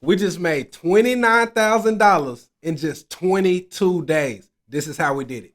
We just made $29,000 in just 22 days. This is how we did it.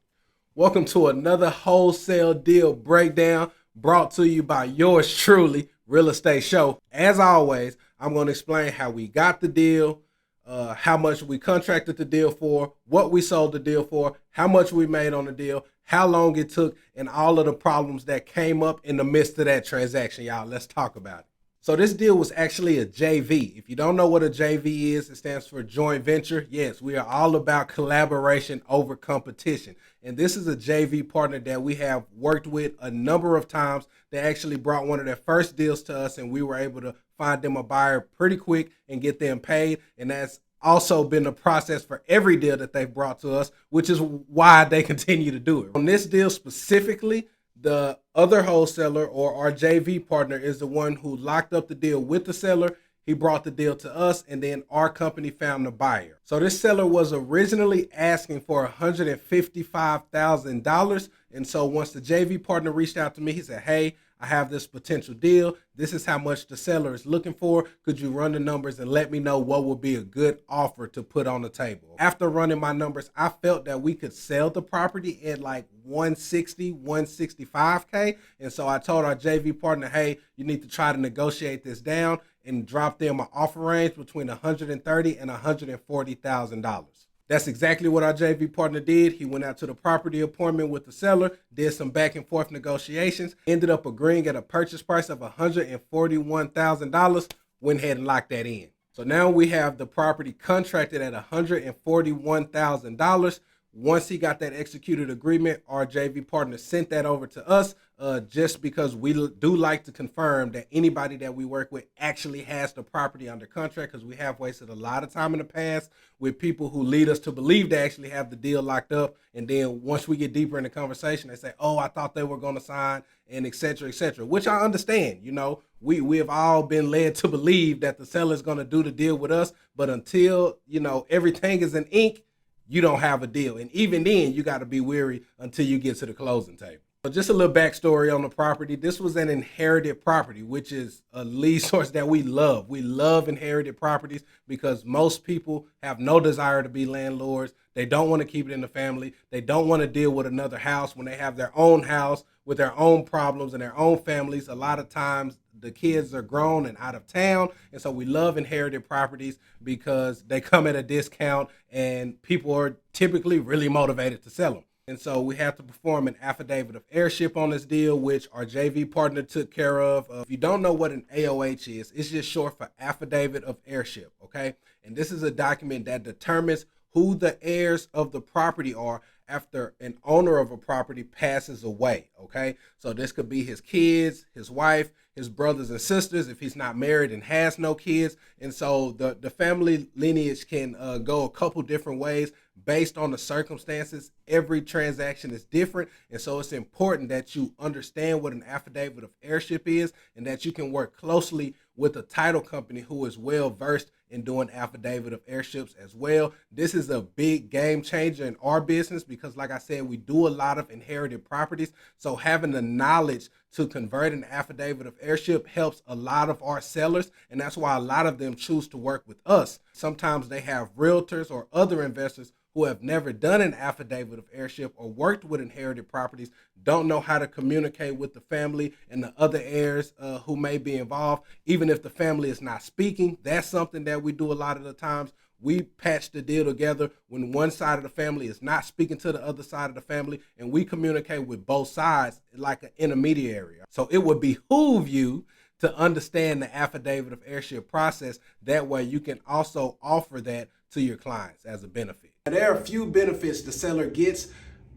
Welcome to another wholesale deal breakdown brought to you by yours truly, Real Estate Show. As always, I'm going to explain how we got the deal, how much we contracted the deal for, what we sold the deal for, how much we made on the deal, how long it took, and all of the problems that came up in the midst of that transaction. Y'all, let's talk about it. So this deal was actually a JV. If you don't know what a JV is, it stands for joint venture. Yes, we are all about collaboration over competition. And this is a JV partner that we have worked with a number of times. They actually brought one of their first deals to us, and we were able to find them a buyer pretty quick and get them paid. And that's also been the process for every deal that they've brought to us, which is why they continue to do it. On this deal specifically, the other wholesaler or our JV partner is the one who locked up the deal with the seller. He brought the deal to us, and then our company found the buyer. So this seller was originally asking for $155,000. And so once the JV partner reached out to me, he said, hey, I have this potential deal. This is how much the seller is looking for. Could you run the numbers and let me know what would be a good offer to put on the table? After running my numbers, I felt that we could sell the property at like 160, 165K. And so I told our JV partner, hey, you need to try to negotiate this down and drop them an offer range between $130,000 and $140,000. That's exactly what our JV partner did. He went out to the property appointment with the seller, did some back and forth negotiations, ended up agreeing at a purchase price of $141,000, went ahead and locked that in. So now we have the property contracted at $141,000. Once he got that executed agreement, our JV partner sent that over to us just because we do like to confirm that anybody that we work with actually has the property under contract, because we have wasted a lot of time in the past with people who lead us to believe they actually have the deal locked up. And then once we get deeper in the conversation, they say, oh, I thought they were going to sign, and et cetera, which I understand. You know, we have all been led to believe that the seller is going to do the deal with us. But until, you know, everything is in ink, you don't have a deal. And even then, you got to be weary until you get to the closing table. So just a little backstory on the property. This was an inherited property, which is a lead source that we love. We love inherited properties because most people have no desire to be landlords. They don't want to keep it in the family. They don't want to deal with another house when they have their own house with their own problems and their own families. A lot of times the kids are grown and out of town. And so we love inherited properties because they come at a discount and people are typically really motivated to sell them. And so we have to perform an affidavit of heirship on this deal, which our JV partner took care of. If you don't know what an AOH is, it's just short for affidavit of heirship, okay? And this is a document that determines who the heirs of the property are after an owner of a property passes away, okay? So this could be his kids, his wife, his brothers and sisters, if he's not married and has no kids. And so the family lineage can go a couple different ways based on the circumstances. Every transaction is different. And so it's important that you understand what an affidavit of heirship is and that you can work closely with a title company who is well versed in doing affidavit of heirships as well. This is a big game changer in our business because, like I said, we do a lot of inherited properties. So having the knowledge to convert an affidavit of heirship helps a lot of our sellers, and that's why a lot of them choose to work with us. Sometimes they have realtors or other investors who have never done an affidavit of heirship or worked with inherited properties, don't know how to communicate with the family and the other heirs who may be involved, even if the family is not speaking. That's something that we do a lot of the times. We patch the deal together when one side of the family is not speaking to the other side of the family, and we communicate with both sides like an intermediary. So it would behoove you to understand the affidavit of heirship process. That way you can also offer that to your clients as a benefit. And there are a few benefits the seller gets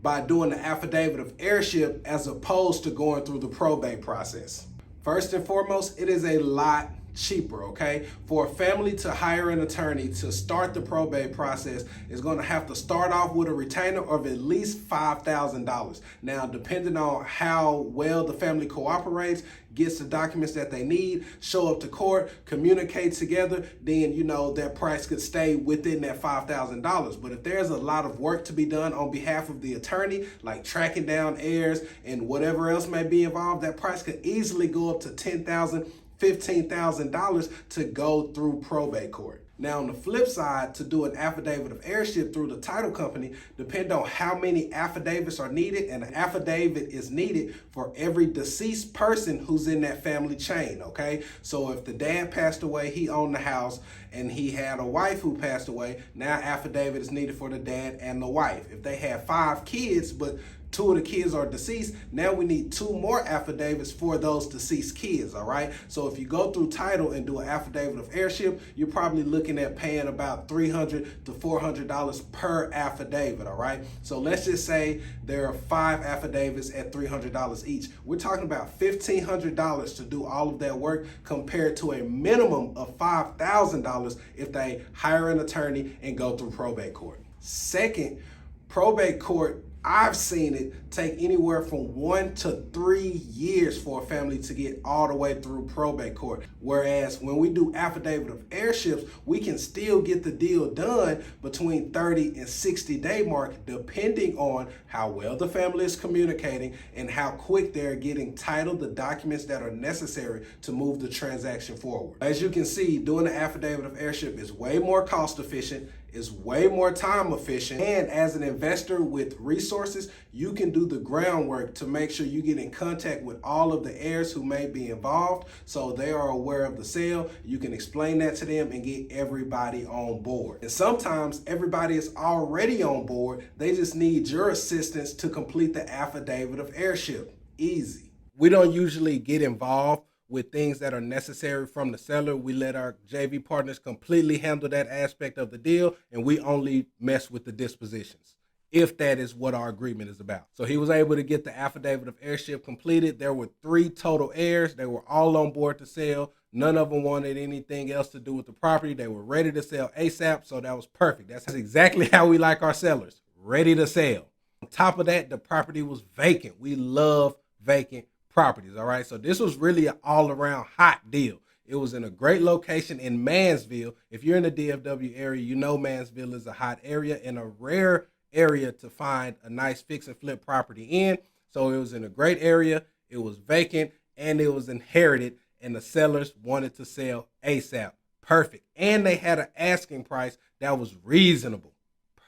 by doing the affidavit of heirship as opposed to going through the probate process. First and foremost, it is a lot cheaper, okay? For a family to hire an attorney to start the probate process is going to have to start off with a retainer of at least $5,000. Now, depending on how well the family cooperates, gets the documents that they need, show up to court, communicate together, then, you know, that price could stay within that $5,000. But if there's a lot of work to be done on behalf of the attorney, like tracking down heirs and whatever else may be involved, that price could easily go up to $10,000, $15,000 to go through probate court. Now, on the flip side, to do an affidavit of heirship through the title company, depend on how many affidavits are needed, and an affidavit is needed for every deceased person who's in that family chain, okay? So if the dad passed away, he owned the house, and he had a wife who passed away, now affidavit is needed for the dad and the wife. If they had 5 kids, but 2 of the kids are deceased, now we need 2 more affidavits for those deceased kids, all right? So if you go through title and do an affidavit of heirship, you're probably looking at paying about $300 to $400 per affidavit, all right? So let's just say there are 5 affidavits at $300 each. We're talking about $1,500 to do all of that work, compared to a minimum of $5,000 if they hire an attorney and go through probate court. Second, probate court, I've seen it take anywhere from 1 to 3 years for a family to get all the way through probate court. Whereas when we do affidavit of heirships, we can still get the deal done between 30 and 60-day mark, depending on how well the family is communicating and how quick they're getting title, the documents that are necessary to move the transaction forward. As you can see, doing the affidavit of heirship is way more cost efficient, is way more time efficient, and as an investor with resources, you can do the groundwork to make sure you get in contact with all of the heirs who may be involved, so they are aware of the sale. You can explain that to them and get everybody on board. And sometimes everybody is already on board, they just need your assistance to complete the affidavit of heirship. Easy. We don't usually get involved with things that are necessary from the seller. We let our JV partners completely handle that aspect of the deal, and we only mess with the dispositions, if that is what our agreement is about. So he was able to get the affidavit of heirship completed. There were 3 total heirs. They were all on board to sell. None of them wanted anything else to do with the property. They were ready to sell ASAP, so that was perfect. That's exactly how we like our sellers, ready to sell. On top of that, the property was vacant. We love vacant properties, all right? So this was really an all-around hot deal. It was in a great location in Mansville. If you're in the DFW area, you know Mansville is a hot area and a rare area to find a nice fix and flip property in. So it was in a great area, it was vacant, and it was inherited, and the sellers wanted to sell ASAP. Perfect. And they had an asking price that was reasonable.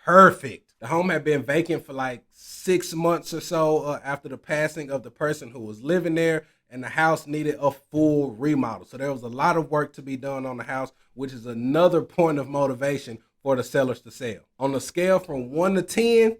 Perfect. The home had been vacant for like 6 months or so after the passing of the person who was living there, and the house needed a full remodel. So there was a lot of work to be done on the house, which is another point of motivation for the sellers to sell. On a scale from 1 to 10,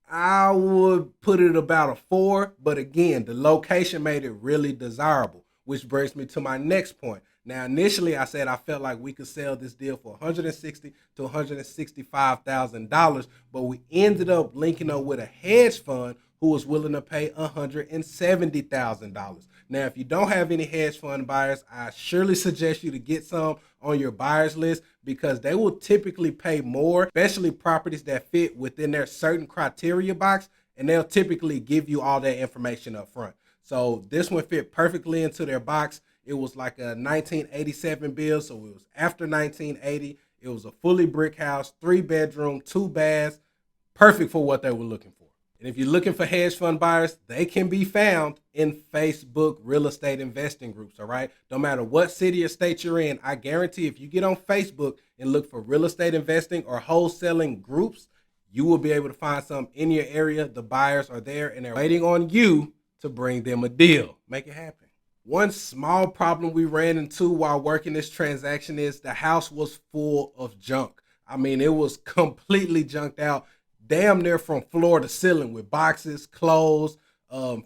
I would put it about a 4, but again, the location made it really desirable, which brings me to my next point. Now, initially, I said I felt like we could sell this deal for $160,000 to $165,000, but we ended up linking up with a hedge fund who was willing to pay $170,000. Now, if you don't have any hedge fund buyers, I surely suggest you to get some on your buyers list, because they will typically pay more, especially properties that fit within their certain criteria box, and they'll typically give you all that information up front. So this one fit perfectly into their box. It was like a 1987 build, so it was after 1980. It was a fully brick house, 3-bedroom, 2 baths, perfect for what they were looking for. And if you're looking for hedge fund buyers, they can be found in Facebook real estate investing groups, all right? No matter what city or state you're in, I guarantee if you get on Facebook and look for real estate investing or wholesaling groups, you will be able to find some in your area. The buyers are there, and they're waiting on you to bring them a deal. Make it happen. One small problem we ran into while working this transaction is the house was full of junk. I mean, it was completely junked out, damn near from floor to ceiling, with boxes, clothes,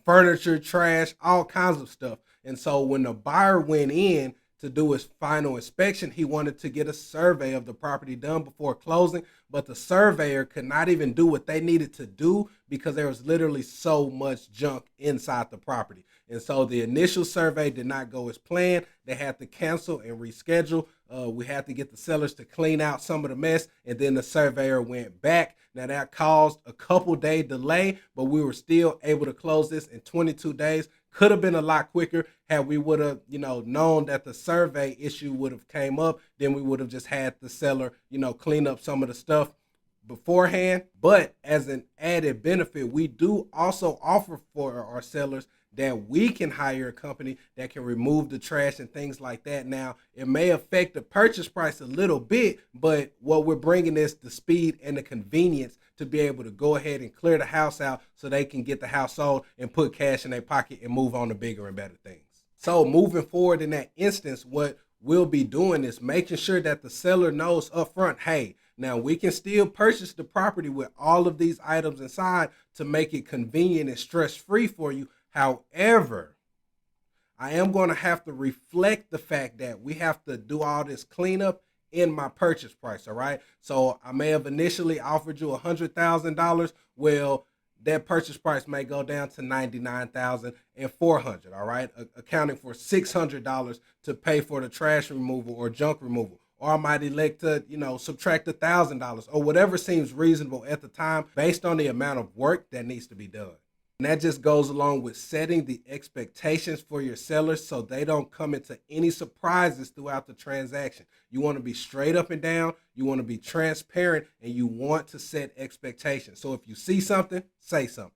furniture, trash, all kinds of stuff. And so when the buyer went in to do his final inspection, he wanted to get a survey of the property done before closing, but the surveyor could not even do what they needed to do because there was literally so much junk inside the property. And so the initial survey did not go as planned. They had to cancel and reschedule. We had to get the sellers to clean out some of the mess, and then the surveyor went back. Now that caused a couple-day delay, but we were still able to close this in 22 days. Could have been a lot quicker had we would have, known that the survey issue would have came up. Then we would have just had the seller, clean up some of the stuff beforehand. But as an added benefit, we do also offer for our sellers that we can hire a company that can remove the trash and things like that. Now, it may affect the purchase price a little bit, but what we're bringing is the speed and the convenience to be able to go ahead and clear the house out so they can get the house sold and put cash in their pocket and move on to bigger and better things. So moving forward in that instance, what we'll be doing is making sure that the seller knows upfront, hey, now we can still purchase the property with all of these items inside to make it convenient and stress-free for you. However, I am going to have to reflect the fact that we have to do all this cleanup in my purchase price, all right? So I may have initially offered you $100,000. Well, that purchase price may go down to $99,400, all right? Accounting for $600 to pay for the trash removal or junk removal. Or I might elect to, subtract $1,000 or whatever seems reasonable at the time based on the amount of work that needs to be done. And that just goes along with setting the expectations for your sellers so they don't come into any surprises throughout the transaction. You want to be straight up and down, you want to be transparent, and you want to set expectations. So if you see something, say something.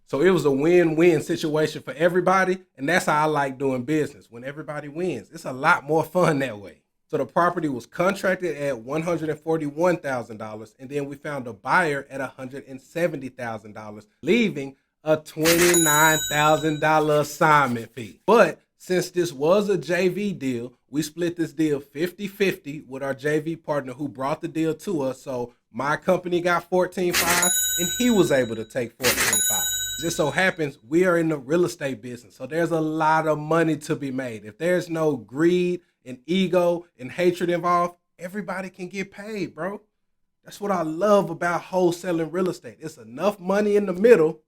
So it was a win-win situation for everybody, and that's how I like doing business. When everybody wins, it's a lot more fun that way. So the property was contracted at $141,000, and then we found a buyer at $170,000, leaving a $29,000 assignment fee. But since this was a JV deal, we split this deal 50-50 with our JV partner who brought the deal to us. So my company got $14,500 and he was able to take $14,500. Just so happens we are in the real estate business, so there's a lot of money to be made. If there's no greed and ego and hatred involved, everybody can get paid, bro. That's what I love about wholesaling real estate. It's enough money in the middle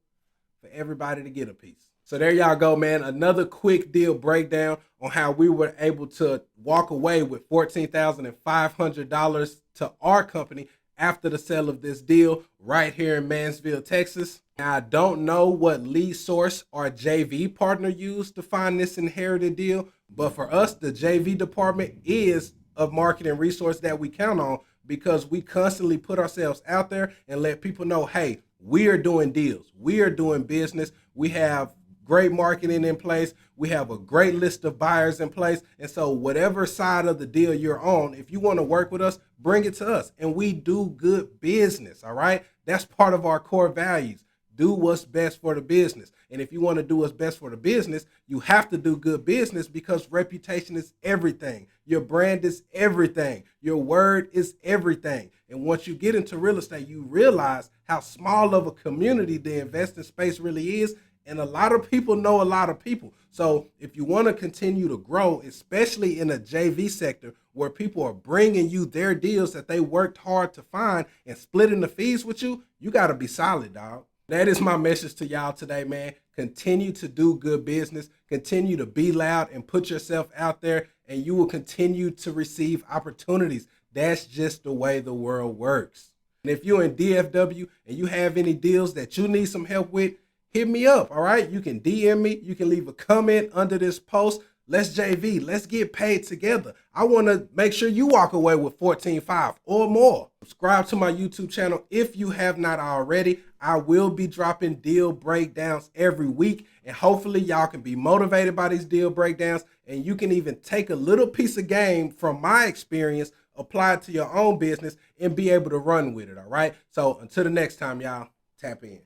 for everybody to get a piece. So there y'all go, man. Another quick deal breakdown on how we were able to walk away with $14,500 to our company after the sale of this deal right here in Mansfield, Texas. Now, I don't know what lead source our JV partner used to find this inherited deal, but for us, the JV department is a marketing resource that we count on because we constantly put ourselves out there and let people know, hey, we are doing deals. We are doing business. We have great marketing in place. We have a great list of buyers in place. And so whatever side of the deal you're on, if you want to work with us, bring it to us. And we do good business, all right? That's part of our core values. Do what's best for the business. And if you want to do what's best for the business, you have to do good business because reputation is everything. Your brand is everything. Your word is everything. And once you get into real estate, you realize how small of a community the investing space really is. And a lot of people know a lot of people. So if you want to continue to grow, especially in a JV sector where people are bringing you their deals that they worked hard to find and splitting the fees with you, you got to be solid, dog. That is my message to y'all today, man. Continue to do good business. Continue to be loud and put yourself out there, and you will continue to receive opportunities. That's just the way the world works. And if you're in DFW and you have any deals that you need some help with, hit me up, all right? You can DM me. You can leave a comment under this post. Let's JV. Let's get paid together. I want to make sure you walk away with $14,500 or more. Subscribe to my YouTube channel if you have not already. I will be dropping deal breakdowns every week, and hopefully y'all can be motivated by these deal breakdowns, and you can even take a little piece of game from my experience, apply it to your own business, and be able to run with it, all right? So until the next time, y'all, tap in.